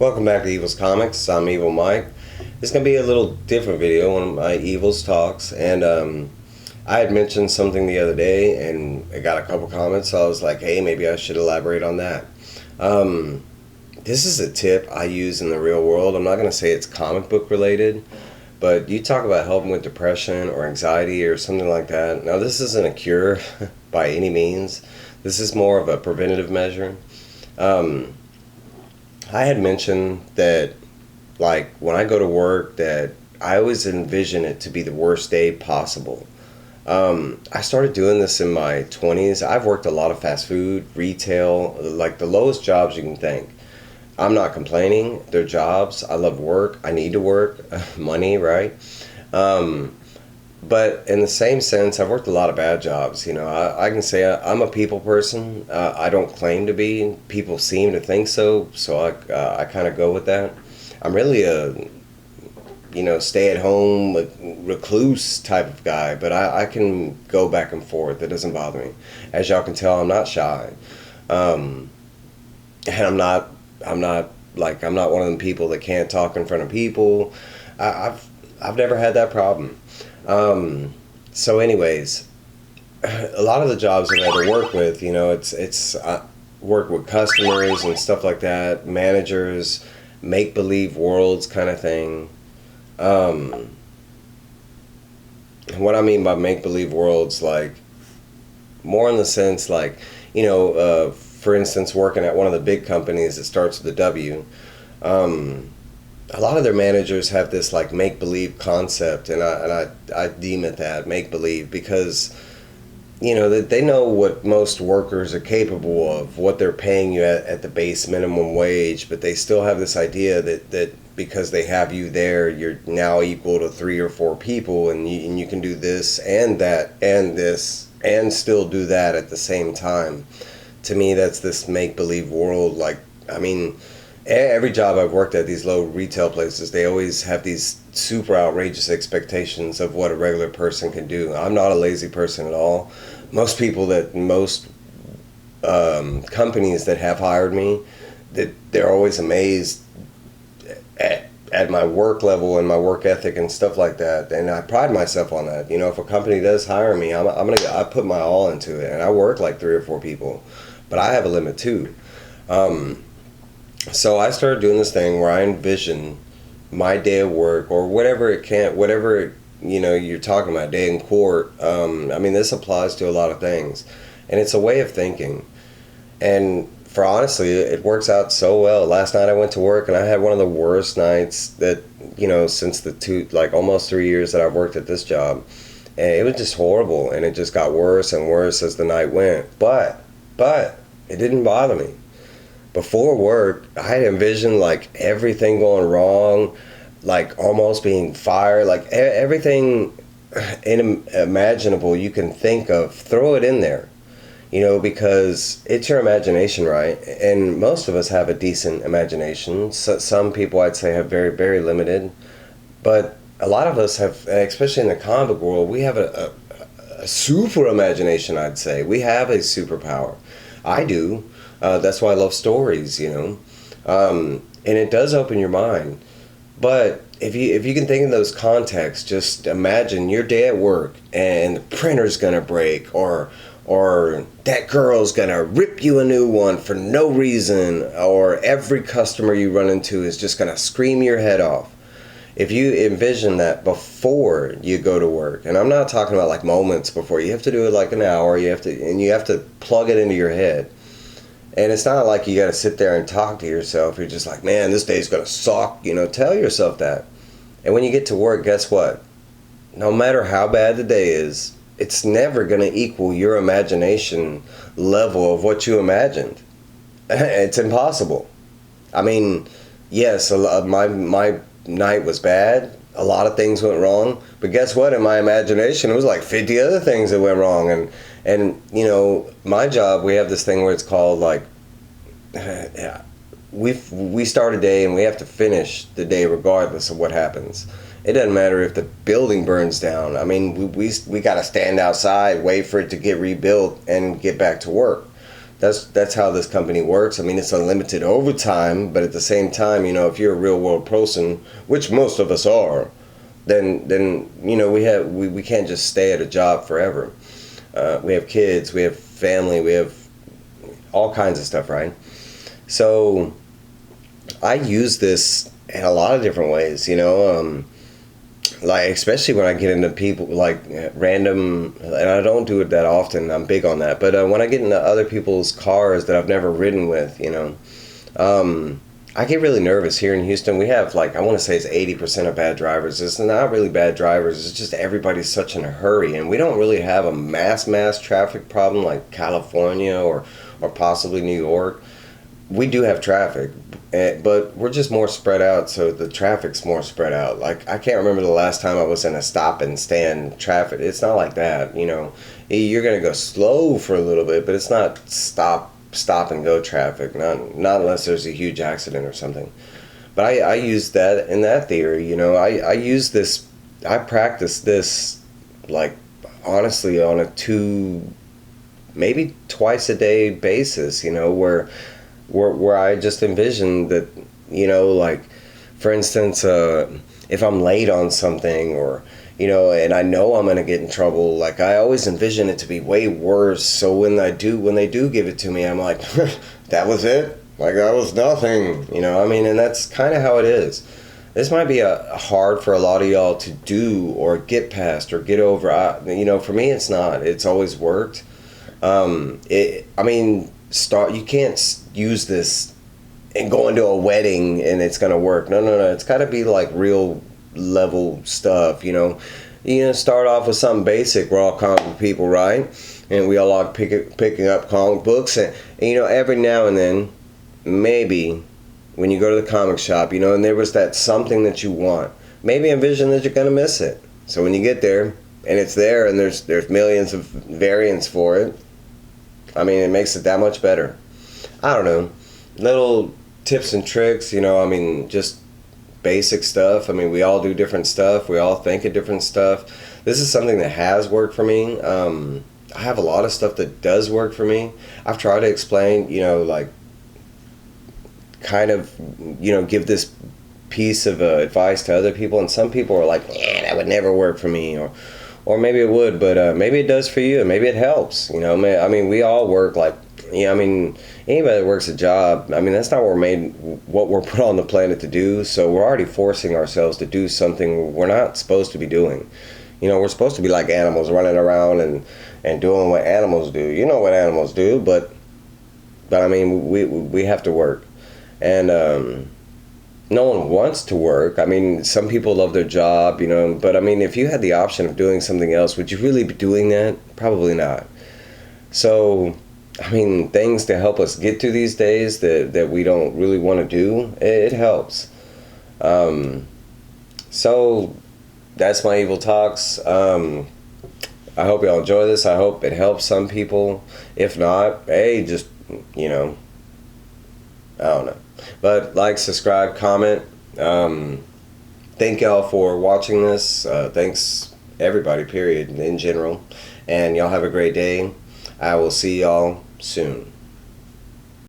Welcome back to Evil's Comics. I'm Evil Mike. This is going to be a little different video, one of my Evil's talks. And I had mentioned something the other day and I got a couple comments, so I was like, hey, maybe I should elaborate on that. This is a tip I use in the real world. I'm not going to say it's comic book related, but you talk about helping with depression or anxiety or something like that. Now, this isn't a cure by any means. This is more of a preventative measure. I had mentioned that, like, when I go to work, that I always envision it to be the worst day possible. I started doing this in my 20s. I've worked a lot of fast food, retail, like the lowest jobs you can think. I'm not complaining. They're jobs. I love work. I need to work. Money, right? But in the same sense, I've worked a lot of bad jobs. You know, I can say I'm a people person. I don't claim to be. People seem to think so, so I kind of go with that. I'm really a, stay-at-home, recluse type of guy, but I can go back and forth. It doesn't bother me. As y'all can tell, I'm not shy, and I'm not one of them people that can't talk in front of people. I've never had that problem. So anyways, a lot of the jobs that I had to work with, it's work with customers and stuff like that, managers, make-believe worlds kind of thing. What I mean by make-believe worlds, like, more in the sense, like, for instance, working at one of the big companies that starts with a W, a lot of their managers have this like make-believe concept, and I deem it that make-believe because that they know what most workers are capable of, what they're paying you at the base minimum wage, but they still have this idea that because they have you there, you're now equal to 3 or 4 people, and you can do this and that and this and still do that at the same time. To me, that's this make-believe world. Like, I mean, every job I've worked at, these low retail places, they always have these super outrageous expectations of what a regular person can do. I'm not a lazy person at all. Most companies that have hired me, that they're always amazed at my work level and my work ethic and stuff like that. And I pride myself on that. If a company does hire me, I put my all into it, and I work like 3 or 4 people, but I have a limit too. So I started doing this thing where I envision my day of work, or whatever you're talking about, day in court. This applies to a lot of things, and it's a way of thinking. And for honestly, it works out so well. Last night I went to work and I had one of the worst nights that, since the almost 3 years that I've worked at this job. And it was just horrible, and it just got worse and worse as the night went. But it didn't bother me. Before work, I had envisioned like everything going wrong, like almost being fired, like everything imaginable you can think of, throw it in there, because it's your imagination, right? And most of us have a decent imagination. So, some people I'd say have very, very limited, but a lot of us have, especially in the comic book world, we have a super imagination, I'd say. We have a superpower. I do. That's why I love stories, and it does open your mind. But if you can think in those contexts, just imagine your day at work and the printer's gonna break, or that girl's gonna rip you a new one for no reason, or every customer you run into is just gonna scream your head off. If you envision that before you go to work, and I'm not talking about like moments before, you have to do it like an hour, you have to plug it into your head. And it's not like you got to sit there and talk to yourself. You're just like, man, this day's going to suck. Tell yourself that. And when you get to work, guess what? No matter how bad the day is, it's never going to equal your imagination level of what you imagined. It's impossible. I mean, yes, my night was bad. A lot of things went wrong. But guess what? In my imagination, it was like 50 other things that went wrong. And my job, we have this thing where it's called like, we start a day and we have to finish the day regardless of what happens. It doesn't matter if the building burns down. I mean, we got to stand outside, wait for it to get rebuilt, and get back to work. That's how this company works. I mean, it's unlimited overtime, but at the same time, you know, if you're a real world person, which most of us are, then you know we can't just stay at a job forever. We have kids, we have family, we have all kinds of stuff, right? So I use this in a lot of different ways, you know. Like especially when I get into people like random, and I don't do it that often. I'm big on that, but when I get into other people's cars that I've never ridden with, you know, I get really nervous. Here in Houston, we have like, I want to say it's 80% of bad drivers. It's not really bad drivers. It's just everybody's such in a hurry, and we don't really have a mass traffic problem like California or possibly New York. We do have traffic, but we're just more spread out, so the traffic's more spread out. Like, I can't remember the last time I was in a stop and stand traffic. It's not like that, you know. You're gonna go slow for a little bit, but it's not stop and go traffic. Not unless there's a huge accident or something. But I use that in that theory, you know. I use this. I practice this, like, honestly, on a maybe twice a day basis, you know, where I just envision that, you know, like, for instance, if I'm late on something, or, you know, and I know I'm gonna get in trouble, like, I always envision it to be way worse. So when they do give it to me, I'm like, that was it? Like, that was nothing, you know? I mean, and that's kind of how it is. This might be hard for a lot of y'all to do or get past or get over. You know, for me, it's not. It's always worked. I mean, you can't use this and go into a wedding and it's gonna work. No, it's got to be like real level stuff, you know. Start off with something basic. We're all comic people, right? And we all like picking up comic books, and you know, every now and then, maybe when you go to the comic shop, you know, and there was that something that you want, maybe envision that you're gonna miss it. So when you get there and it's there, and there's millions of variants for it, I mean, it makes it that much better. I don't know. Little tips and tricks, you know, I mean, just basic stuff. I mean, we all do different stuff. We all think of different stuff. This is something that has worked for me. I have a lot of stuff that does work for me. I've tried to explain, you know, like, kind of, you know, give this piece of advice to other people, and some people are like, yeah, that would never work for me, or maybe it would, but maybe it does for you, and maybe it helps, you know. I mean, we all work, like, you know, I mean, anybody that works a job, I mean, that's not what we're put on the planet to do, so we're already forcing ourselves to do something we're not supposed to be doing. You know, we're supposed to be like animals, running around and doing what animals do. You know what animals do, but I mean, we have to work. And no one wants to work. I mean, some people love their job, you know, but I mean, if you had the option of doing something else, would you really be doing that? Probably not. So, I mean, things to help us get through these days that we don't really want to do, it helps. So, that's my Evil Talks. I hope y'all enjoy this. I hope it helps some people. If not, hey, just, you know, I don't know. But like, subscribe, comment. Thank y'all for watching this. Thanks everybody, period, in general. And y'all have a great day. I will see y'all soon.